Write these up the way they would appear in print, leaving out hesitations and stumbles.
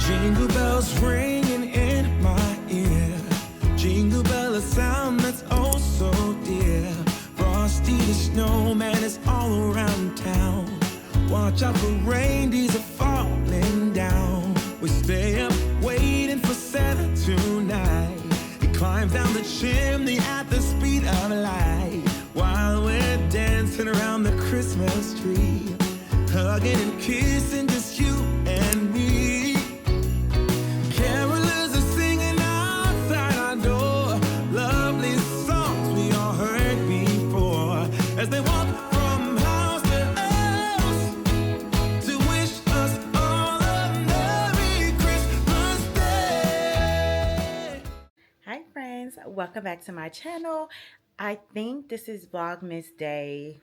Jingle bells ringing in my ear. Jingle bell, a sound that's oh so dear. Frosty the snowman is all around town. Watch out for reindeers are falling down. We stay up waiting for Santa tonight. He climbs down the chimney at the speed of light, while we're dancing around the Christmas tree, hugging and kissing, just you and me. Carolers are singing outside our door, lovely songs we all heard before, as they walk from house to house to wish us all a Merry Christmas Day. Hi friends, welcome back to my channel. I think this is Vlogmas Day.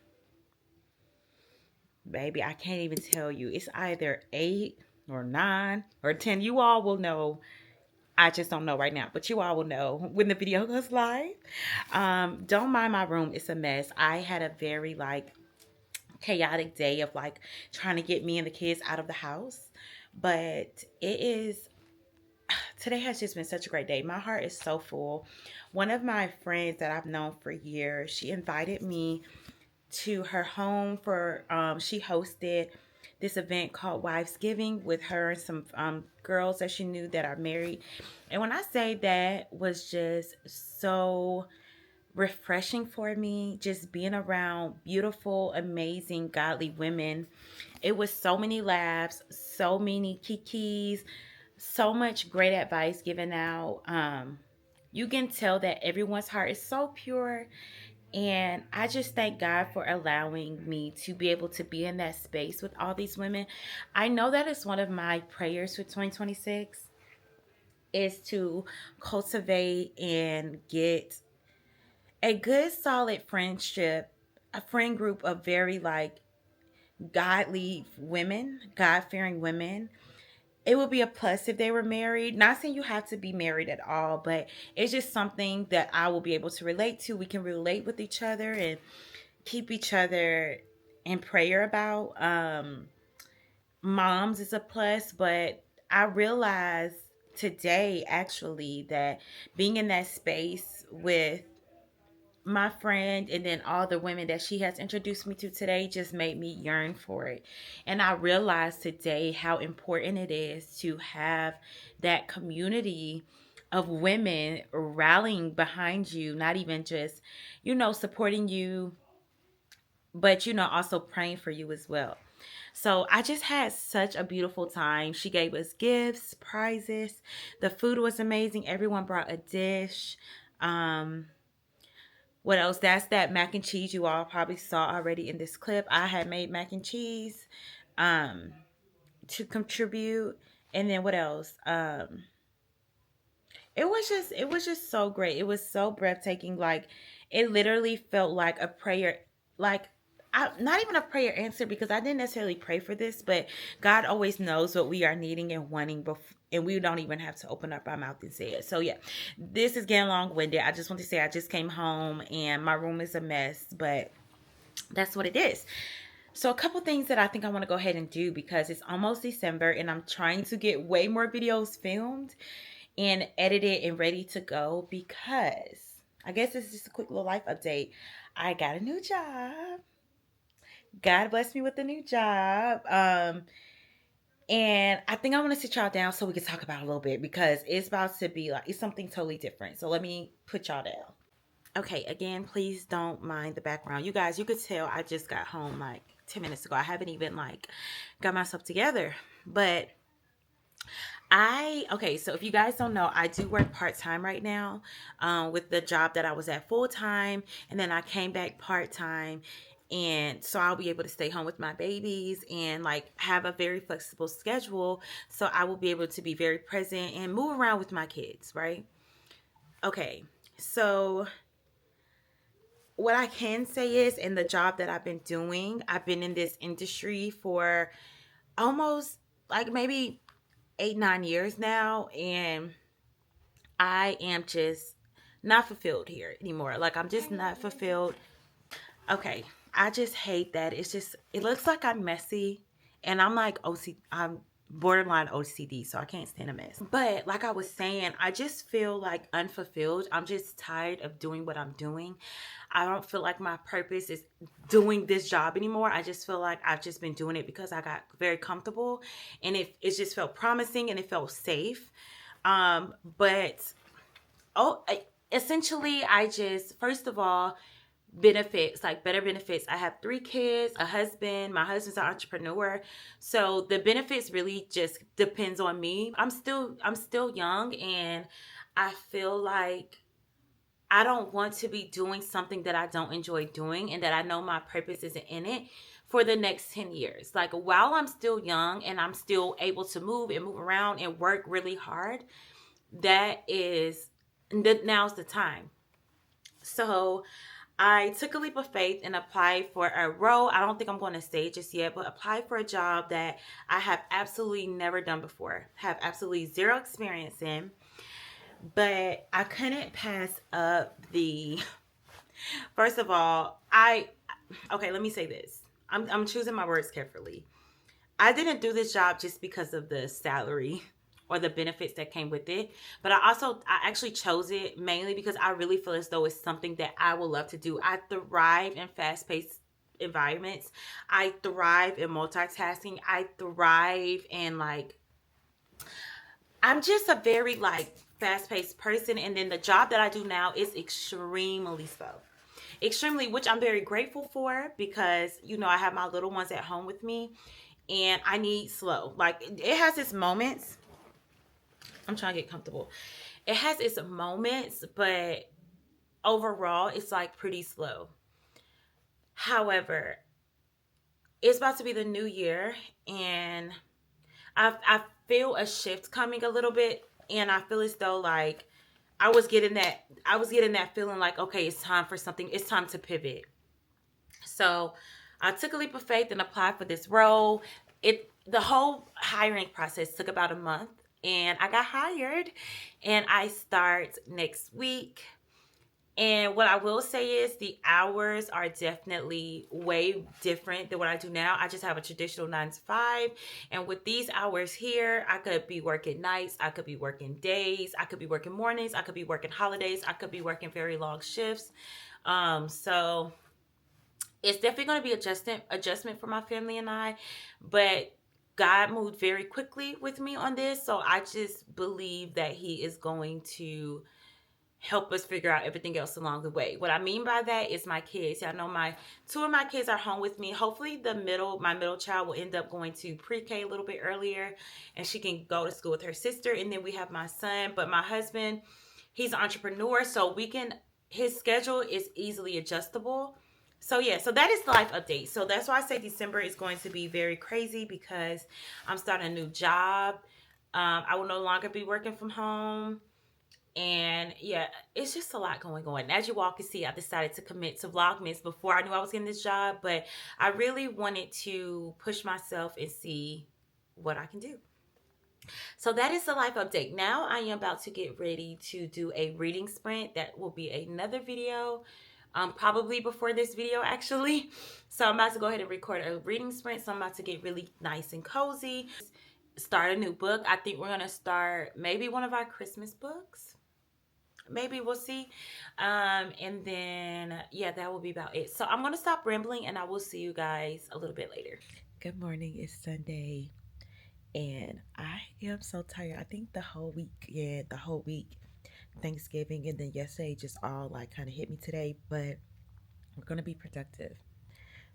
Baby, I can't even tell you. It's either 8 or 9 or 10. You all will know. I just don't know right now, but you all will know when the video goes live. Don't mind my room. It's a mess. I had a very chaotic day of trying to get me and the kids out of the house. But today has just been such a great day. My heart is so full. One of my friends that I've known for years, she invited me to her home for she hosted this event called Wivesgiving with her and some girls that she knew that are married. And when I say that was just so refreshing for me, just being around beautiful, amazing, godly women. It was so many laughs, so many kikis, so much great advice given out. You can tell that everyone's heart is so pure. And I just thank God for allowing me to be able to be in that space with all these women. I know that it's one of my prayers for 2026 is to cultivate and get a good solid friendship, a friend group of very godly women, God-fearing women. It would be a plus if they were married. Not saying you have to be married at all, but it's just something that I will be able to relate to. We can relate with each other and keep each other in prayer about. Moms is a plus, but I realized today actually that being in that space with my friend and then all the women that she has introduced me to today just made me yearn for it. And I realized today how important it is to have that community of women rallying behind you, not even just, supporting you, but, also praying for you as well. So I just had such a beautiful time. She gave us gifts, prizes. The food was amazing. Everyone brought a dish. What else? That's that mac and cheese you all probably saw already in this clip. I had made mac and cheese um, to contribute. And then what else? It was just so great. It was so breathtaking. It literally felt like a prayer. Not even a prayer answer, because I didn't necessarily pray for this, but God always knows what we are needing and wanting and we don't even have to open up our mouth and say it. So yeah, this is getting long-winded. I just want to say I just came home and my room is a mess, but that's what it is. So a couple things that I think I want to go ahead and do, because it's almost December and I'm trying to get way more videos filmed and edited and ready to go, because I guess this is just a quick little life update. I got a new job. God blessed me with a new job. And I think I want to sit y'all down so we can talk about it a little bit, because it's about to be it's something totally different. So let me put y'all down. Okay, again, please don't mind the background. You guys, you could tell I just got home 10 minutes ago. I haven't even got myself together. But so if you guys don't know, I do work part-time right now with the job that I was at full-time. And then I came back part-time. And so I'll be able to stay home with my babies and have a very flexible schedule. So I will be able to be very present and move around with my kids, right? Okay, so what I can say is, in the job that I've been doing, I've been in this industry for almost maybe 8-9 years now. And I am just not fulfilled here anymore. I'm just not fulfilled. Okay, I just hate that. It looks like I'm messy, and I'm OC. I'm borderline OCD, so I can't stand a mess. But like I was saying, I just feel like unfulfilled. I'm just tired of doing what I'm doing. I don't feel like my purpose is doing this job anymore. I just feel like I've just been doing it because I got very comfortable, and it just felt promising and it felt safe. But essentially, I just, first of all, benefits, like better benefits. I have 3 kids, a husband. My husband's an entrepreneur, so the benefits really just depends on me. I'm still young, and I feel like I don't want to be doing something that I don't enjoy doing and that I know my purpose isn't in it for the next 10 years. Like, while I'm still young and I'm still able to move and move around and work really hard, now's the time. So I took a leap of faith and applied for a role. I don't think I'm going to say just yet, but applied for a job that I have absolutely never done before, have absolutely zero experience in. But I couldn't pass up the, first of all, okay, let me say this. I'm choosing my words carefully. I didn't do this job just because of the salary or the benefits that came with it, but I actually chose it mainly because I really feel as though it's something that I would love to do. I thrive in fast-paced environments. I thrive in multitasking. I thrive in, like, I'm just a very, like, fast-paced person, and then the job that I do now is extremely slow. Extremely, which I'm very grateful for, because I have my little ones at home with me, and I need slow. Like, it has its moments. I'm trying to get comfortable. It has its moments, but overall, it's like pretty slow. However, it's about to be the new year, and I feel a shift coming a little bit, and I feel as though, like, I was getting that feeling like, okay, it's time for something. It's time to pivot. So I took a leap of faith and applied for this role. The whole hiring process took about a month, and I got hired, and I start next week. And what I will say is the hours are definitely way different than what I do now. I just have a traditional 9 to 5. And with these hours here, I could be working nights. I could be working days. I could be working mornings. I could be working holidays. I could be working very long shifts. So it's definitely going to be adjustment for my family and I. But God moved very quickly with me on this. So I just believe that He is going to help us figure out everything else along the way. What I mean by that is my kids. I know two of my kids are home with me. Hopefully my middle child will end up going to pre-K a little bit earlier, and she can go to school with her sister. And then we have my son. But my husband, he's an entrepreneur, so his schedule is easily adjustable. So yeah, so that is the life update. So that's why I say December is going to be very crazy, because I'm starting a new job. I will no longer be working from home. And yeah, it's just a lot going on. As you all can see, I decided to commit to Vlogmas before I knew I was getting this job. But I really wanted to push myself and see what I can do. So that is the life update. Now I am about to get ready to do a reading sprint. That will be another video. Probably before this video, actually. So I'm about to go ahead and record a reading sprint. So I'm about to get really nice and cozy. Start a new book. I think we're going to start maybe one of our Christmas books. Maybe, we'll see. And then, yeah, that will be about it. So I'm going to stop rambling, and I will see you guys a little bit later. Good morning. It's Sunday, and I am so tired. I think the whole week, Thanksgiving, and then yesterday just all like kind of hit me today, but we're going to be productive.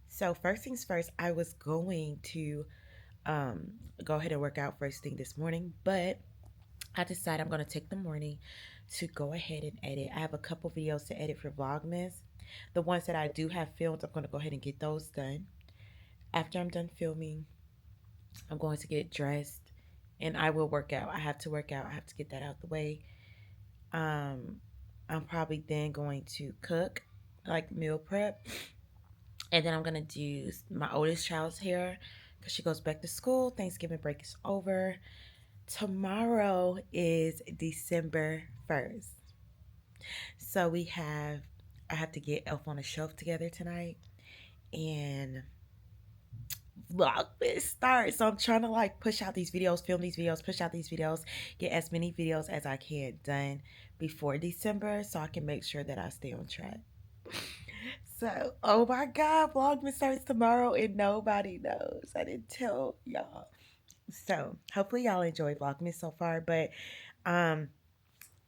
So first things first, I was going to go ahead and work out first thing this morning, but I decided I'm going to take the morning to go ahead and edit. I have a couple videos to edit for Vlogmas. The ones that I do have filmed, I'm going to go ahead and get those done. After I'm done filming, I'm going to get dressed, and I will work out. I have to work out. I have to get that out the way. I'm probably then going to cook, like meal prep. And then I'm going to do my oldest child's hair because she goes back to school. Thanksgiving break is over. Tomorrow is December 1st. So I have to get Elf on a Shelf together tonight. And Vlogmas starts. So I'm trying to like push out these videos, film these videos, push out these videos, get as many videos as I can done before December so I can make sure that I stay on track. So, oh my God, Vlogmas starts tomorrow and nobody knows. I didn't tell y'all. So, hopefully y'all enjoy Vlogmas so far, but um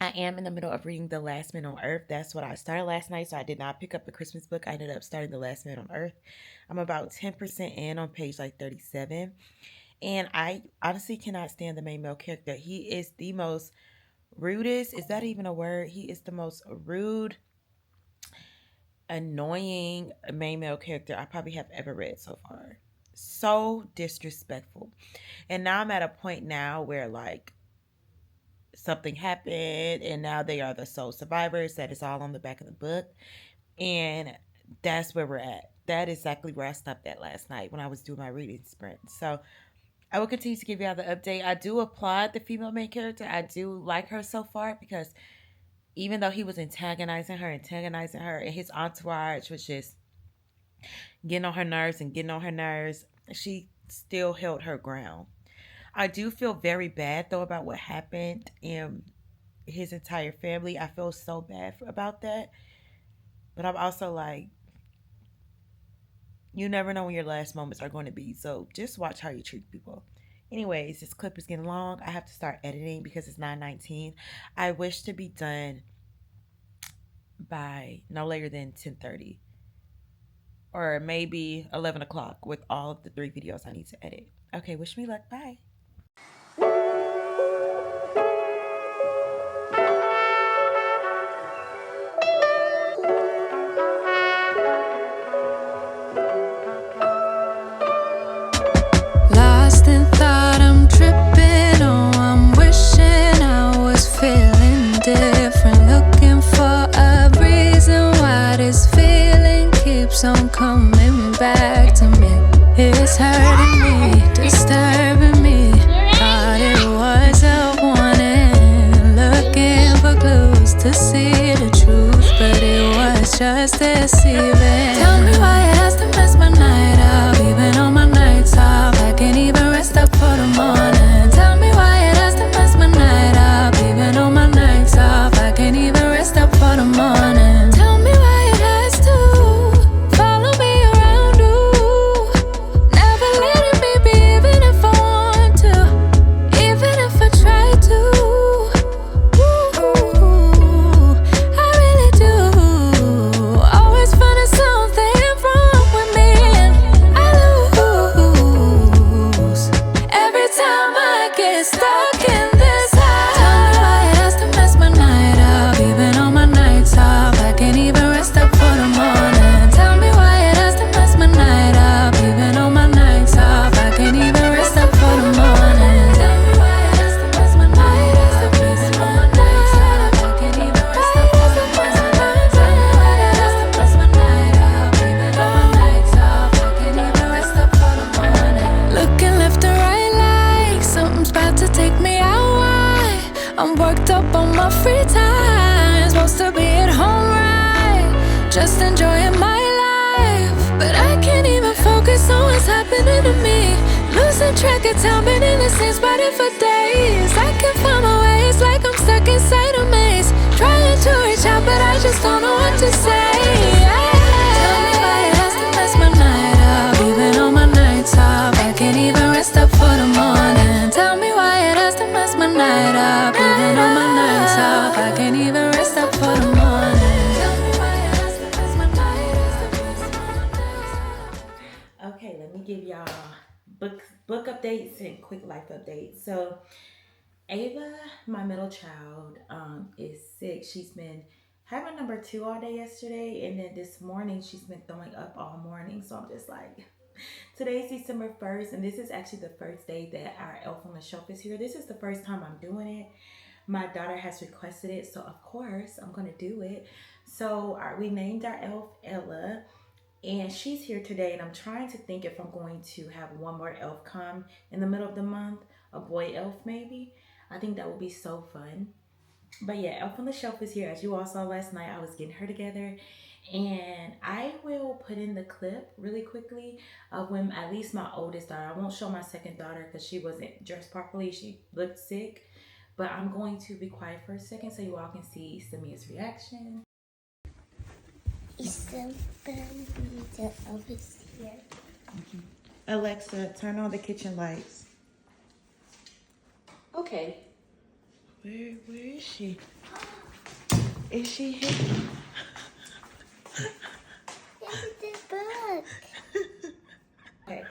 I am in the middle of reading The Last Man on Earth. That's what I started last night, so I did not pick up the Christmas book. I ended up starting The Last Man on Earth. I'm about 10% in on page like 37. And I honestly cannot stand the main male character. He is the most rudest. Is that even a word? He is the most rude, annoying main male character I probably have ever read so far. So disrespectful. And now I'm at a point now where like something happened and now they are the sole survivors. That is all on the back of the book. And that's where we're at. That is exactly where I stopped at last night when I was doing my reading sprint. So I will continue to give y'all the update. I do applaud the female main character. I do like her so far because even though he was antagonizing her, and his entourage was just getting on her nerves and getting on her nerves, she still held her ground. I do feel very bad though about what happened in his entire family. I feel so bad about that. But I'm also like, you never know when your last moments are going to be. So just watch how you treat people. Anyways, this clip is getting long. I have to start editing because it's 9:19. I wish to be done by no later than 10:30 or maybe 11 o'clock with all of the 3 videos I need to edit. Okay, wish me luck. Bye. Lost in thought, I'm tripping. Oh, I'm wishing I was feeling different. Looking for a reason why this feeling keeps on coming back to me. It's hurting me, disturbing me. Thought it was a warning. Looking for clues to see the truth, but it was just deceiving. Tell me why it has to mess my night up, even on my nights off. I can't even rest up for the morning. Tell me why it has to mess my night up, even on my nights off. I can't even rest up for the morning. Tell me why it has to follow me around, ooh. Never letting me be, even if I want to, even if I try to. Ooh, I really do. Always finding something wrong with me, and I lose every time I get stuck in this house. Tell me why it has to mess my night up, even on my nights off. I can't even rest up for the morning. Tell me why it has to mess my night up, even on my nights off. I can't even rest up for the morning. Tell me why it has to mess my night up, even on my nights off. I can't even rest up for the morning. Tell me why it has to mess my night up, even on my nights off. I can't even rest up for the morning. Looking left and right like something's about to take me out. Why? I'm worked up on my free time. Supposed to be at home, right? Just enjoying my life, but I can't even focus on what's happening to me. Losing track of time, been in the same spot for days. I can't find my way, it's like I'm stuck inside a maze. Trying to reach out, but I just don't know what to say. Tell me why it has to mess my night up, even on my nights off. I can't even rest up for the morning. Tell me why it has to mess my night up, even on my nights off. I can't even rest up for the morning. Tell me why it has to mess my night up. Okay, let me give y'all book updates and quick life updates. So Ava, my middle child, is sick. She's been having number 2 all day yesterday, and then this morning she's been throwing up all morning. So I'm just like, today's December 1st, and this is actually the first day that our elf on the shelf is here. This is the first time I'm doing it. My daughter has requested it, so of course I'm gonna do it. So we named our elf Ella, and she's here today, and I'm trying to think if I'm going to have one more elf come in the middle of the month, a boy elf maybe. I think that would be so fun. But yeah, Elf on the Shelf is here. As you all saw last night, I was getting her together. And I will put in the clip really quickly of when at least my oldest daughter, I won't show my second daughter because she wasn't dressed properly. She looked sick. But I'm going to be quiet for a second so you all can see Samia's reaction. Alexa, turn on the kitchen lights. Okay. Where is she? Is she here? It's the book. Okay.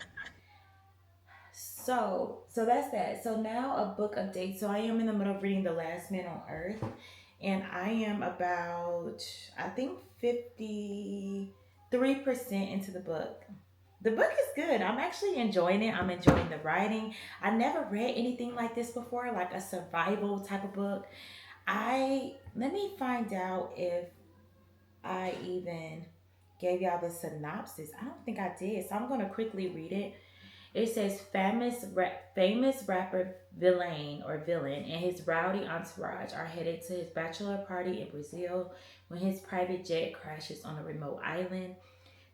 So that's that. So now a book update. So I am in the middle of reading The Last Man on Earth, and I am about, I think, 53% into the book. The book is good. I'm actually enjoying it. I'm enjoying the writing. I never read anything like this before, like a survival type of book. Let me find out if I even gave y'all the synopsis. I don't think I did, so I'm gonna quickly read it. It says famous rapper Villain and his rowdy entourage are headed to his bachelor party in Brazil when his private jet crashes on a remote island.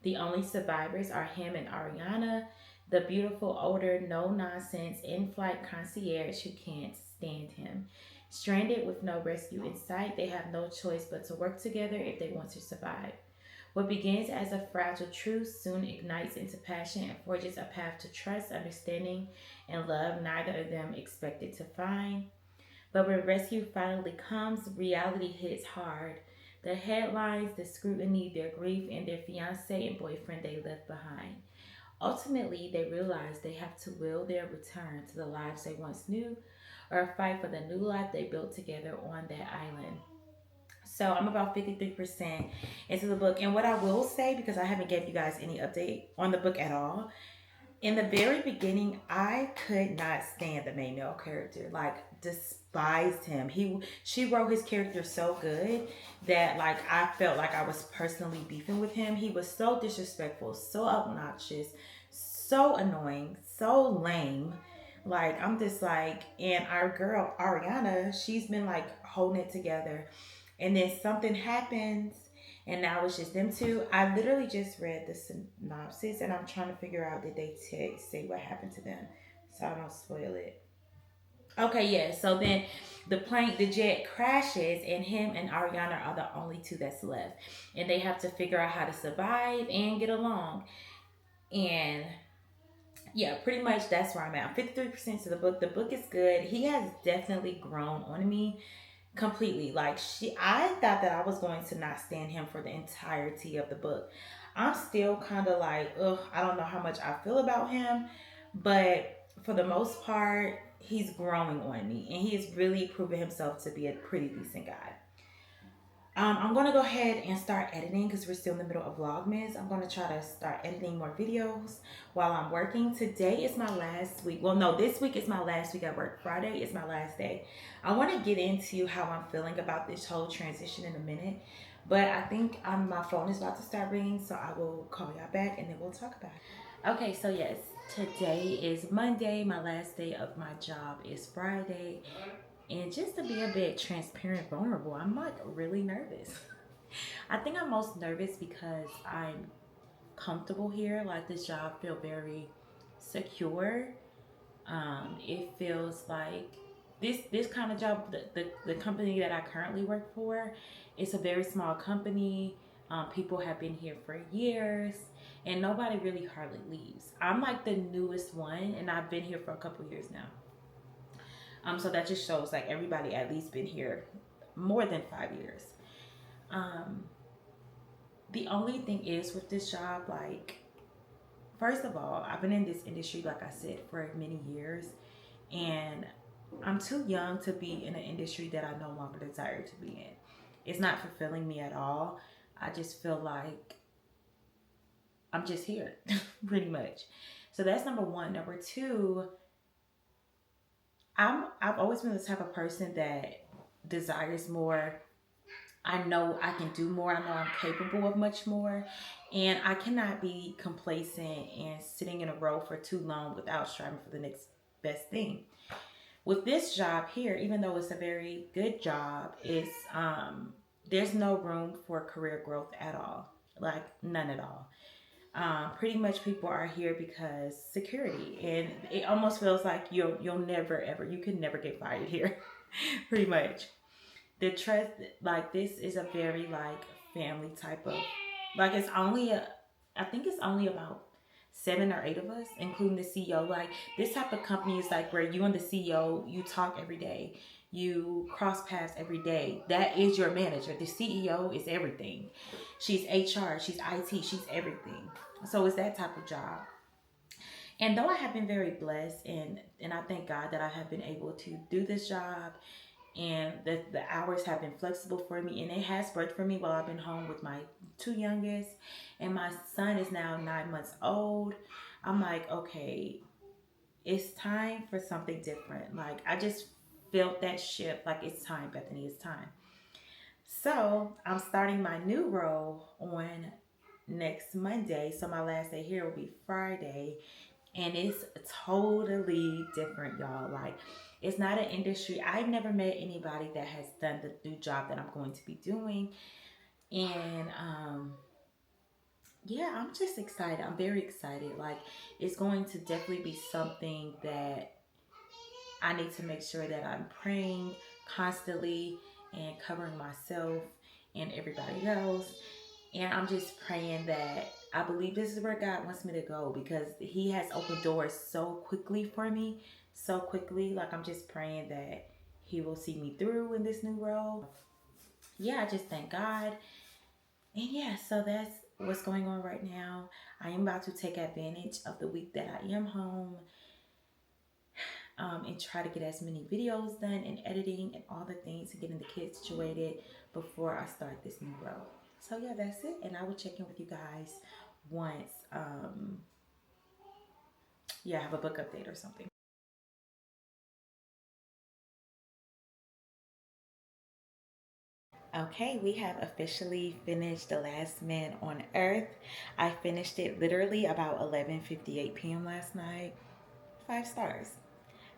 The only survivors are him and Ariana, the beautiful, older, no nonsense in flight concierge who can't stand him. Stranded with no rescue in sight, they have no choice but to work together if they want to survive. What begins as a fragile truce soon ignites into passion and forges a path to trust, understanding, and love neither of them expected to find. But when rescue finally comes, reality hits hard. The headlines, the scrutiny, their grief, and their fiance and boyfriend they left behind. Ultimately, they realize they have to will their return to the lives they once knew or fight for the new life they built together on that island. So I'm about 53% into the book. And what I will say, because I haven't gave you guys any update on the book at all, in the very beginning, I could not stand the main male character. Like, despised him. She wrote his character so good that like I felt like I was personally beefing with him. He was so disrespectful, so obnoxious, so annoying, so lame. Like I'm just like, and our girl Ariana, she's been like holding it together, and then something happens and now it's just them two. I literally just read the synopsis and I'm trying to figure out, did they say what happened to them so I don't spoil it. Okay, yeah. So then the jet crashes, and him and Ariana are the only two that's left, and they have to figure out how to survive and get along. And yeah, pretty much that's where I'm at. 53% to the book. The book is good. He has definitely grown on me completely. Like I thought that I was going to not stand him for the entirety of the book. I'm still kind of like, ugh, I don't know how much I feel about him, but for the most part, he's growing on me, and he has really proven himself to be a pretty decent guy. I'm gonna go ahead and start editing because we're still in the middle of Vlogmas. I'm gonna try to start editing more videos while I'm working. Today is my last week. Well, no, this week is my last week at work. Friday is my last day. I want to get into how I'm feeling about this whole transition in a minute, but I think my phone is about to start ringing, so I will call y'all back and then we'll talk about it. Okay, so yes, today is Monday. My last day of my job is Friday. And just to be a bit transparent, vulnerable, I'm like really nervous. I think I'm most nervous because I'm comfortable here. Like this job feel very secure. It feels like this kind of job, the company that I currently work for, it's a very small company. People have been here for years, and nobody really hardly leaves. I'm like the newest one, and I've been here for a couple years now. So that just shows like everybody at least been here more than 5 years. The only thing is with this job, like, first of all, I've been in this industry, like I said, for many years, and I'm too young to be in an industry that I no longer desire to be in. It's not fulfilling me at all. I just feel like I'm just here, pretty much. So that's number one. Number two, I've always been the type of person that desires more. I know I can do more. I know I'm capable of much more. And I cannot be complacent and sitting in a row for too long without striving for the next best thing. With this job here, even though it's a very good job, it's there's no room for career growth at all, like none at all. Pretty much people are here because security, and it almost feels like you'll never ever, you can never get fired here. Pretty much the trust, like this is a very like family type of, like it's only a, I think it's only about 7 or 8 of us, including the CEO. Like this type of company is like where you and the CEO, you talk every day, you cross paths every day. That is your manager. The CEO is everything. She's HR, she's IT, she's everything. So it's that type of job. And though I have been very blessed, and I thank God that I have been able to do this job, and the hours have been flexible for me, and it has worked for me while I've been home with my two youngest, and my son is now 9 months old. I'm like, okay, it's time for something different. Like I just felt that shift, like it's time, Bethany, it's time. So I'm starting my new role on next Monday. So my last day here will be Friday. And it's totally different, y'all. Like, it's not an industry. I've never met anybody that has done the new job that I'm going to be doing. And yeah, I'm just excited. I'm very excited. Like, it's going to definitely be something that I need to make sure that I'm praying constantly and covering myself and everybody else. And I'm just praying that I believe this is where God wants me to go, because He has opened doors so quickly for me, so quickly. Like, I'm just praying that He will see me through in this new role. Yeah, I just thank God. And yeah, so that's what's going on right now. I am about to take advantage of the week that I am home, and try to get as many videos done and editing and all the things and getting the kids situated before I start this new role. So yeah, that's it. And I will check in with you guys once yeah, I have a book update or something. Okay, we have officially finished The Last Man on Earth. I finished it literally about 11:58 p.m. last night. 5 stars.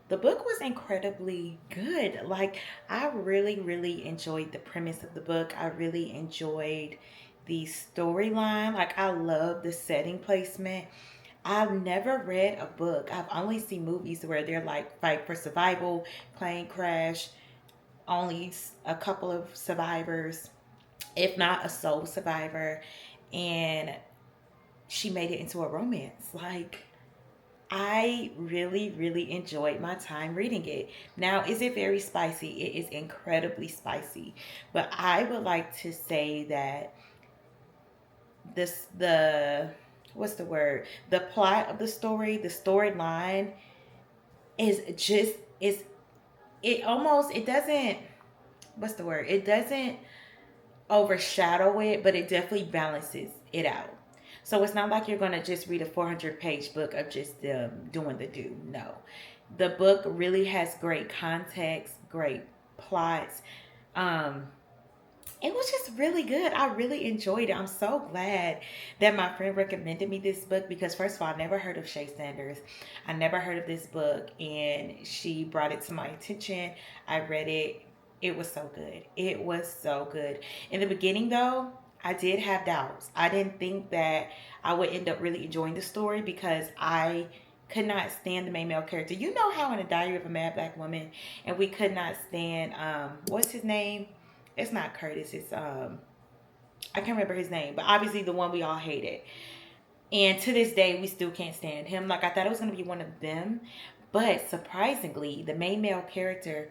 The book was incredibly good. Like, I really, really enjoyed the premise of the book. I really enjoyed the storyline. Like, I love the setting placement. I've never read a book. I've only seen movies where they're like fight for survival, plane crash, only a couple of survivors, if not a sole survivor, and she made it into a romance. Like, I really, really enjoyed my time reading it. Now, is it very spicy? It is incredibly spicy. But I would like to say that the what's the word? The plot of the story, the storyline is just is it almost, it doesn't, what's the word? It doesn't overshadow it, but it definitely balances it out. So it's not like you're going to just read a 400-page book of just them doing the do. No. The book really has great context, great plots. Um, it was just really good. I really enjoyed it. I'm so glad that my friend recommended me this book, because first of all, I never heard of Shae Sanders. I never heard of this book, and she brought it to my attention. I read it. It was so good. It was so good. In the beginning though, I did have doubts. I didn't think that I would end up really enjoying the story, because I could not stand the main male character. You know how in A Diary of a Mad Black Woman, and we could not stand what's his name? It's not Curtis. It's I can't remember his name, but obviously the one we all hated. And to this day, we still can't stand him. Like, I thought it was gonna be one of them, but surprisingly, the main male character,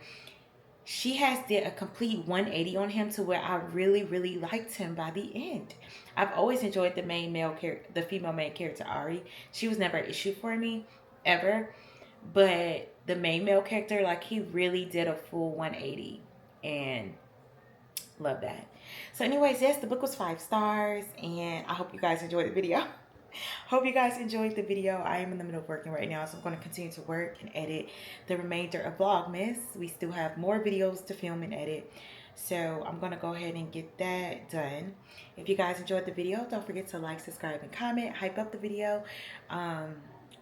she has did a complete 180 on him, to where I really, really liked him by the end. I've always enjoyed the main male character, the female main character Ari. She was never an issue for me ever, but the main male character, like, he really did a full 180, and love that. So anyways, yes, the book was 5 stars, and I hope you guys enjoyed the video. Hope you guys enjoyed the video. I am in the middle of working right now, so I'm going to continue to work and edit the remainder of Vlogmas. We still have more videos to film and edit, so I'm going to go ahead and get that done. If you guys enjoyed the video, don't forget to like, subscribe, and comment. Hype up the video.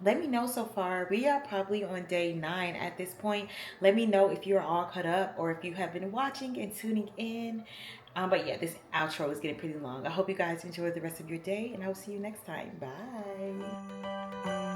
Let me know so far. We are probably on day 9 at this point. Let me know if you're all caught up or if you have been watching and tuning in. But yeah, this outro is getting pretty long. I hope you guys enjoy the rest of your day, and I will see you next time. Bye.